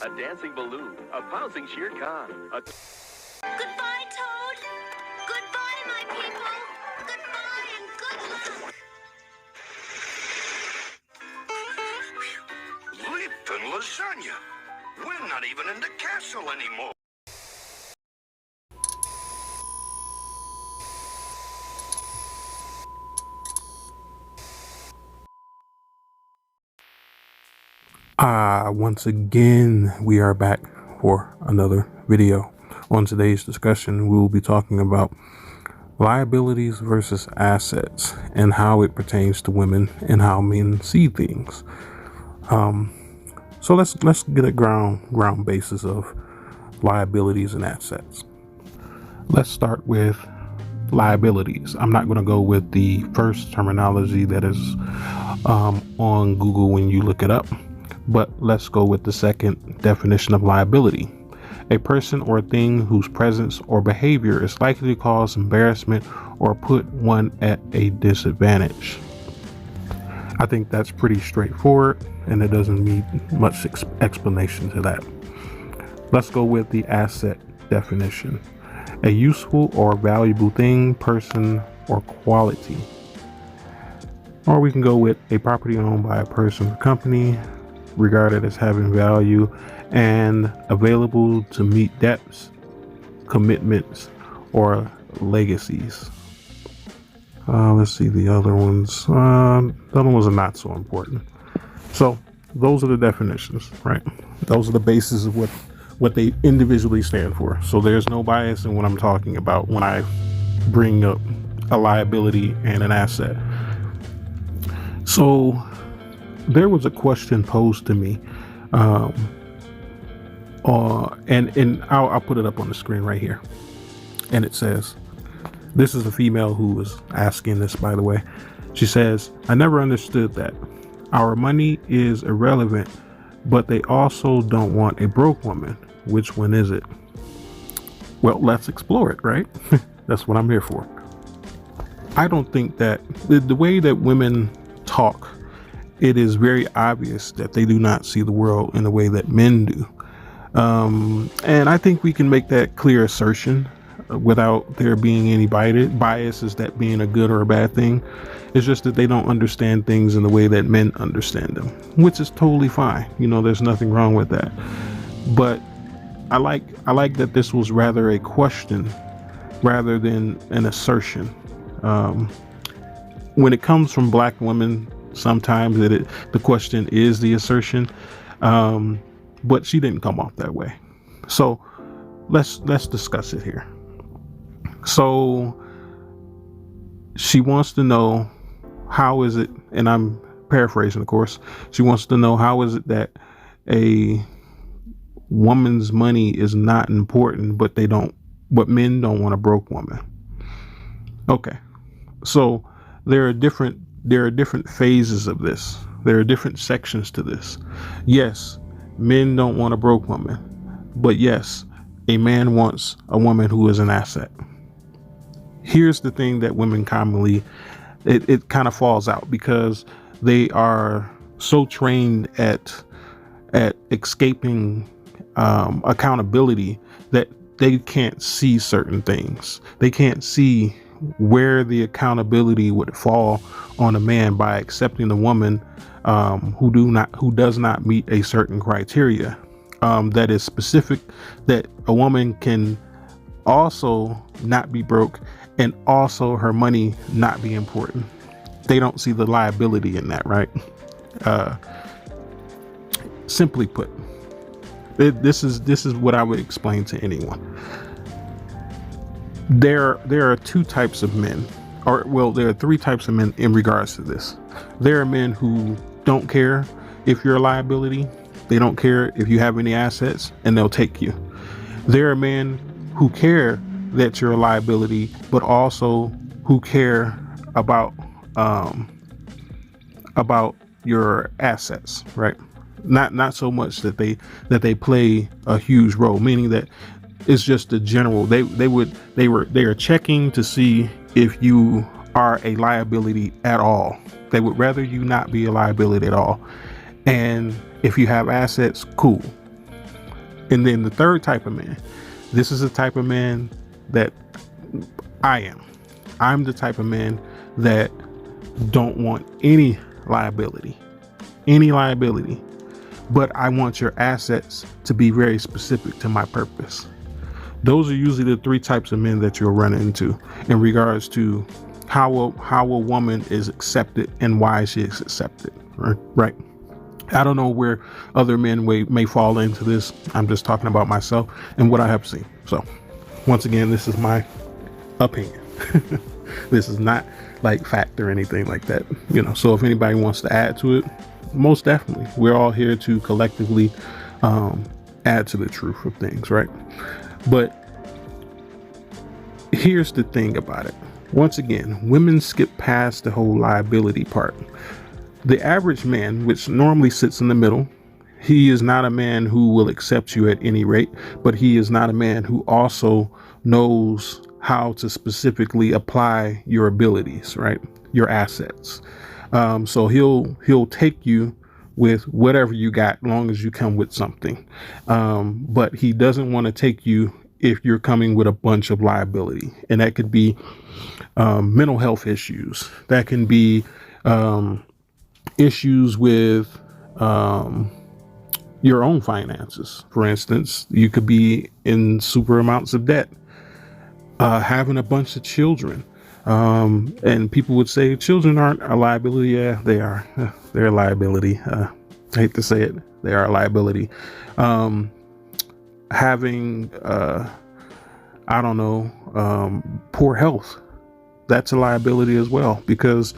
a dancing balloon, a bouncing Shere Khan, a... Goodbye, Toad. Goodbye, my people. Goodbye and good luck. Leaping lasagna. We're not even in the castle anymore. Once again, we are back for another video. On today's discussion, we will be talking about liabilities versus assets and how it pertains to women and how men see things. So let's get a ground basis of liabilities and assets. Let's start with liabilities. I'm not going to go with the first terminology that is on Google when you look it up, but let's go with the second definition of liability. A person or thing whose presence or behavior is likely to cause embarrassment or put one at a disadvantage. I think that's pretty straightforward, and it doesn't need much explanation to that. Let's go with the asset definition. A useful or valuable thing, person, or quality. Or we can go with a property owned by a person or company, regarded as having value and available to meet debts, commitments, or legacies. Let's see the other ones. The other ones are not so important. So those are the definitions, right? Those are the basis of what they individually stand for. So there's no bias in what I'm talking about when I bring up a liability and an asset. So there was a question posed to me, and I'll put it up on the screen right here. And it says, this is a female who was asking this, by the way. She says, I never understood that. Our money is irrelevant, but they also don't want a broke woman. Which one is it? Well, let's explore it, right? That's what I'm here for. I don't think that the way that women talk, it is very obvious that they do not see the world in the way that men do. And I think we can make that clear assertion without there being any bias as that being a good or a bad thing. It's just that they don't understand things in the way that men understand them, which is totally fine. You know, there's nothing wrong with that. But I like that this was rather a question rather than an assertion. When it comes from black women, sometimes the question is the assertion, but she didn't come off that way. So let's discuss it here. So she wants to know, how is it, and I'm paraphrasing, of course, she wants to know, how is it that a woman's money is not important, but men don't want a broke woman? Okay, so there are different phases of this. There are different sections to this. Yes, men don't want a broke woman, but yes, a man wants a woman who is an asset. Here's the thing that women commonly, it kind of falls out because they are so trained at escaping accountability that they can't see certain things. They can't see where the accountability would fall on a man by accepting a woman who does not meet a certain criteria that is specific, that a woman can also not be broke and also her money not be important. They don't see the liability in that, right? Simply put, this is what I would explain to anyone. There are two types of men, or well, there are three types of men in regards to this. There are men who don't care if you're a liability. They don't care if you have any assets, and they'll take you. There are men who care that you're a liability, but also who care about your assets, right? Not so much that they play a huge role, meaning that it's just the general. They are checking to see if you are a liability at all. They would rather you not be a liability at all. And if you have assets, cool. And then the third type of man, this is the type of man that I am. I'm the type of man that don't want any liability, but I want your assets to be very specific to my purpose. Those are usually the three types of men that you'll run into in regards to how a woman is accepted and why she is accepted. Right. I don't know where other men may fall into this. I'm just talking about myself and what I have seen. So once again, this is my opinion. This is not like fact or anything like that, so if anybody wants to add to it, most definitely, we're all here to collectively add to the truth of things, right? But here's the thing about it. Once again, women skip past the whole liability part. The average man, which normally sits in the middle, he is not a man who will accept you at any rate, but he is not a man who also knows how to specifically apply your abilities, right? Your assets. So he'll take you with whatever you got, long as you come with something. But he doesn't want to take you if you're coming with a bunch of liability, and that could be mental health issues. That can be issues with your own finances. For instance, you could be in super amounts of debt, having a bunch of children. And people would say children aren't a liability. Yeah, they are. They're a liability. I hate to say it. They are a liability. Having, poor health, that's a liability as well, because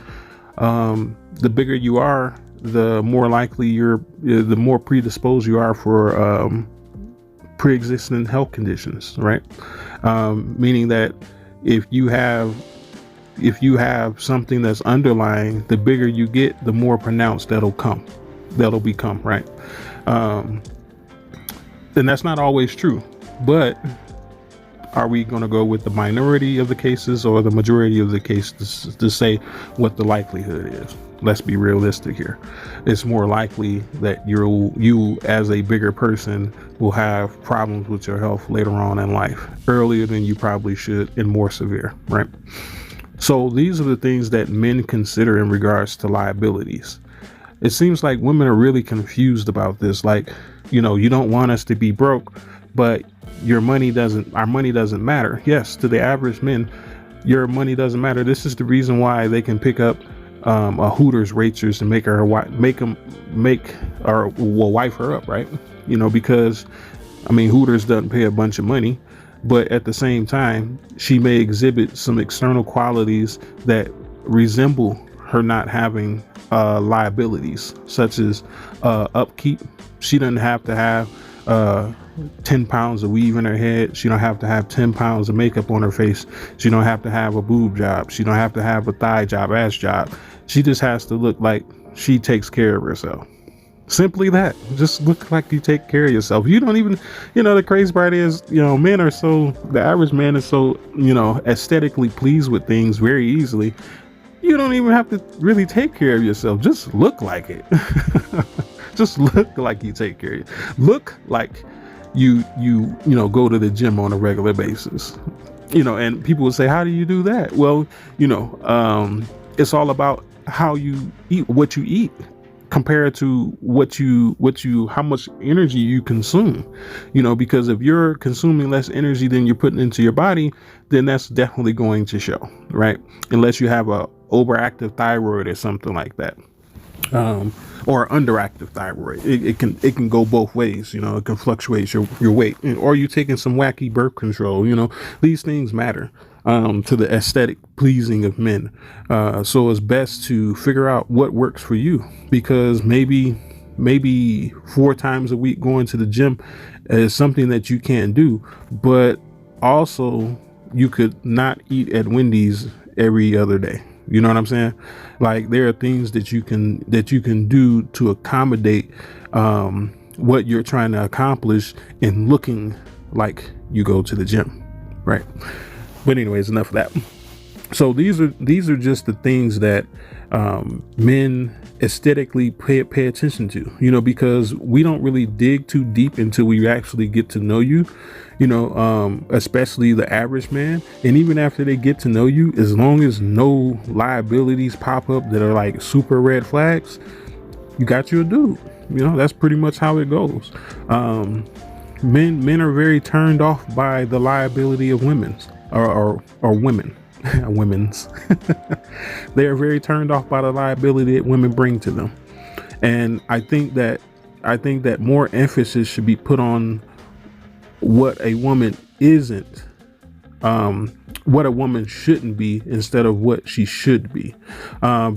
the bigger you are, the more likely the more predisposed you are for pre-existing health conditions, right? Meaning that if you have something that's underlying, the bigger you get, the more pronounced that'll become, right? And that's not always true, but are we going to go with the minority of the cases or the majority of the cases to say what the likelihood is? Let's be realistic here. It's more likely that you as a bigger person will have problems with your health later on in life, earlier than you probably should, and more severe, right? So these are the things that men consider in regards to liabilities. It seems like women are really confused about this. Like, you don't want us to be broke, but our money doesn't matter. Yes, to the average men, your money doesn't matter. This is the reason why they can pick up a Hooters waitress and wife her up, right? Because Hooters doesn't pay a bunch of money, but at the same time, she may exhibit some external qualities that resemble her not having liabilities, such as upkeep. She doesn't have to have 10 pounds of weave in her head. She don't have to have 10 pounds of makeup on her face. She don't have to have a boob job. She don't have to have a thigh job, ass job. She just has to look like she takes care of herself. Simply that. Just look like you take care of yourself. You don't even, the crazy part is, the average man is so, aesthetically pleased with things very easily. You don't even have to really take care of yourself. Just look like it. Just look like you take care of it. Look like you go to the gym on a regular basis. And people will say, how do you do that? Well, it's all about how you eat, what you eat, compared to how much energy you consume. Because if you're consuming less energy than you're putting into your body, then that's definitely going to show, right? Unless you have a overactive thyroid or something like that. Or underactive thyroid. It can go both ways. It can fluctuate your weight, or you taking some wacky birth control. These things matter to the aesthetic pleasing of men. So it's best to figure out what works for you, because maybe 4 times a week going to the gym is something that you can't do, but also you could not eat at Wendy's every other day. You know what I'm saying? Like, there are things that you can do to accommodate what you're trying to accomplish in looking like you go to the gym, right? But anyways, enough of that. So these are just the things that men aesthetically pay attention to, because we don't really dig too deep until we actually get to know you, especially the average man. And even after they get to know you, as long as no liabilities pop up that are like super red flags, you got your dude. That's pretty much how it goes. Men are very turned off by the liability of women's or women. Women's. They are very turned off by the liability that women bring to them. And I think that more emphasis should be put on what a woman isn't, what a woman shouldn't be, instead of what she should be,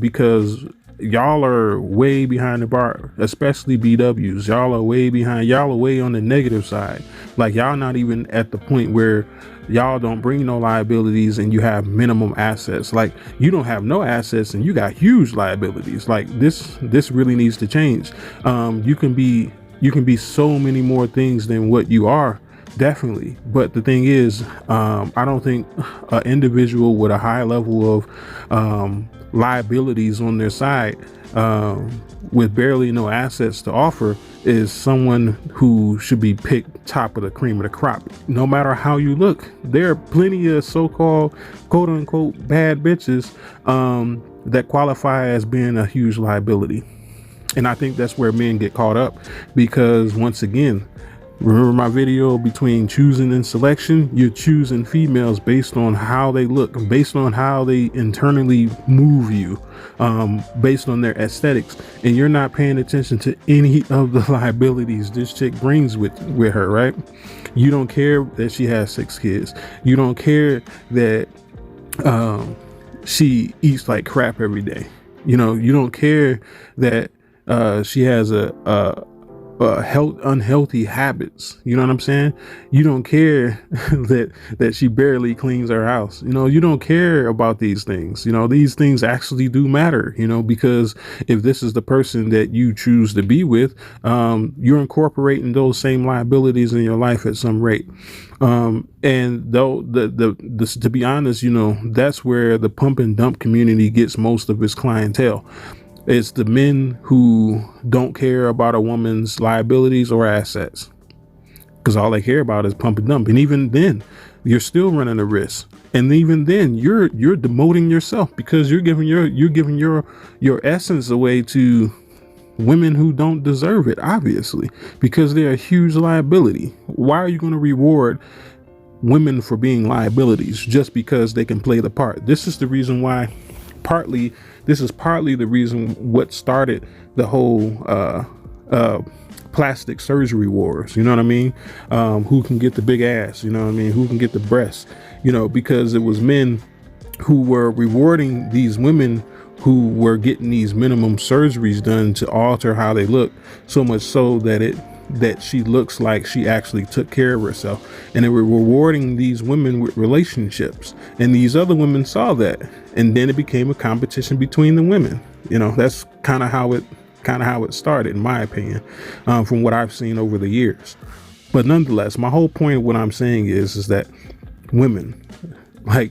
because y'all are way behind the bar, especially BWs. Y'all are way behind. Y'all are way on the negative side. Like, y'all not even at the point where y'all don't bring no liabilities and you have minimum assets. Like, you don't have no assets and you got huge liabilities. Like, this really needs to change. You can be so many more things than what you are. Definitely. But the thing is, I don't think an individual with a high level of liabilities on their side, with barely no assets to offer, is someone who should be picked top of the cream of the crop. No matter how you look, there are plenty of so-called quote unquote bad bitches that qualify as being a huge liability. And I think that's where men get caught up, because once again, remember my video between choosing and selection? You're choosing females based on how they look, based on how they internally move you, based on their aesthetics, and you're not paying attention to any of the liabilities this chick brings with her, right? You don't care that she has 6 kids. You don't care that she eats like crap every day. You don't care that she has unhealthy habits. You know what I'm saying? You don't care that she barely cleans her house. You don't care about these things. These things actually do matter, because if this is the person that you choose to be with, you're incorporating those same liabilities in your life at some rate. And though to be honest, that's where the pump and dump community gets most of its clientele. It's the men who don't care about a woman's liabilities or assets, because all they care about is pump and dump. And even then, you're still running a risk. And even then, you're demoting yourself, because you're giving your essence away to women who don't deserve it, obviously, because they're a huge liability. Why are you going to reward women for being liabilities just because they can play the part? This is the reason why. This is partly the reason what started the whole plastic surgery wars. You know what I mean? Who can get the big ass? You know what I mean? Who can get the breasts? Because it was men who were rewarding these women who were getting these minimum surgeries done to alter how they look, so much so that she looks like she actually took care of herself. And they were rewarding these women with relationships, and these other women saw that, and then it became a competition between the women. That's kind of how it started, in my opinion, from what I've seen over the years. But nonetheless, my whole point of what I'm saying is that women, like,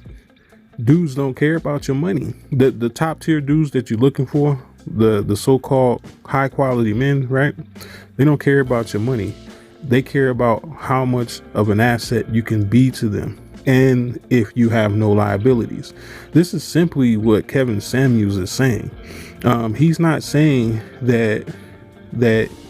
dudes don't care about your money. The top tier dudes that you're looking for, the so-called high quality men, right? They don't care about your money. They care about how much of an asset you can be to them, and if you have no liabilities. This is simply what Kevin Samuels is saying. He's not saying that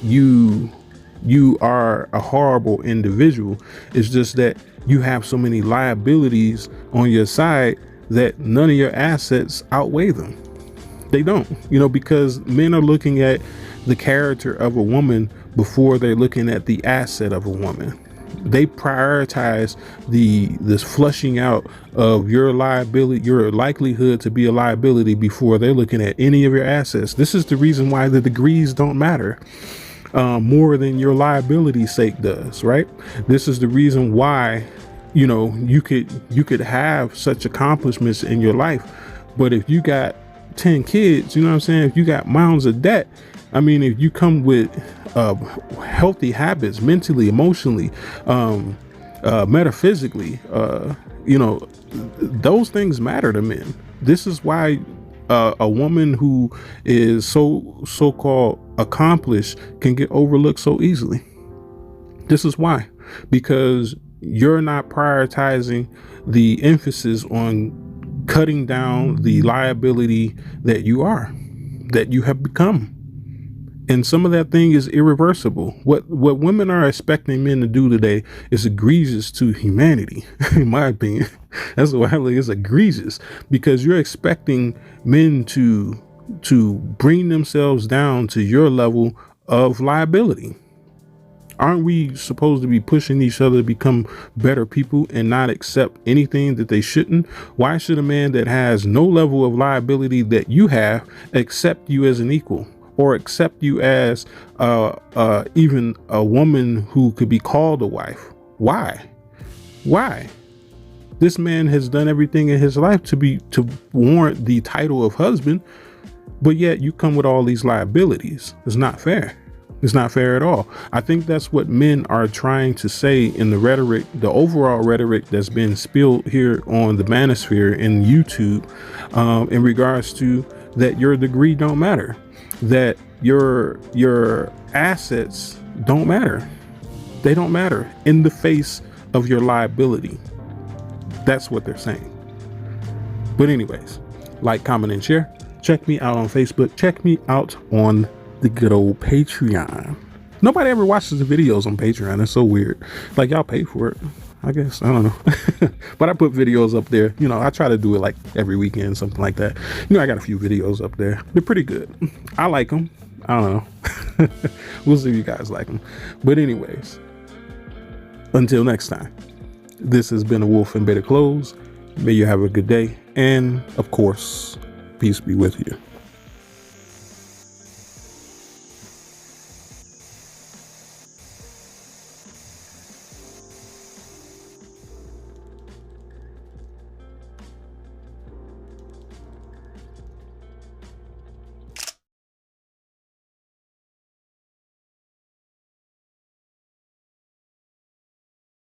you are a horrible individual. It's just that you have so many liabilities on your side that none of your assets outweigh them. They don't, because men are looking at the character of a woman before they're looking at the asset of a woman. They prioritize this flushing out of your liability, your likelihood to be a liability, before they're looking at any of your assets. This is the reason why the degrees don't matter more than your liability's sake does, right? This is the reason why, you could have such accomplishments in your life, but if you got 10 kids, you know what I'm saying? If you got mounds of debt, if you come with healthy habits, mentally, emotionally, metaphysically, You know, those things matter to men. This is why a woman who is so-called accomplished can get overlooked so easily. This is why, because you're not prioritizing the emphasis on cutting down the liability that you have become. And some of that thing is irreversible. What women are expecting men to do today is egregious to humanity, in my opinion. That's why it's egregious, because you're expecting men to bring themselves down to your level of liability. Aren't we supposed to be pushing each other to become better people and not accept anything that they shouldn't? Why should a man that has no level of liability that you have accept you as an equal, or accept you as even a woman who could be called a wife? Why? This man has done everything in his life to warrant the title of husband, but yet you come with all these liabilities. It's not fair. It's not fair at all. I think that's what men are trying to say in the rhetoric, the overall rhetoric that's been spilled here on the manosphere in YouTube, in regards to that your degree don't matter, that your assets don't matter. They don't matter in the face of your liability. That's what they're saying. But anyways, like, comment, and share. Check me out on Facebook. Check me out on the good old Patreon. Nobody ever watches the videos on Patreon. It's so weird. Like, y'all pay for it, I guess. I don't know. But I put videos up there. You know, I try to do it like every weekend, something like that. You know, I got a few videos up there. They're pretty good. I like them. I don't know. We'll see if you guys like them. But anyways, until next time, this has been A Wolf in Better Clothes. May you have a good day. And of course, peace be with you.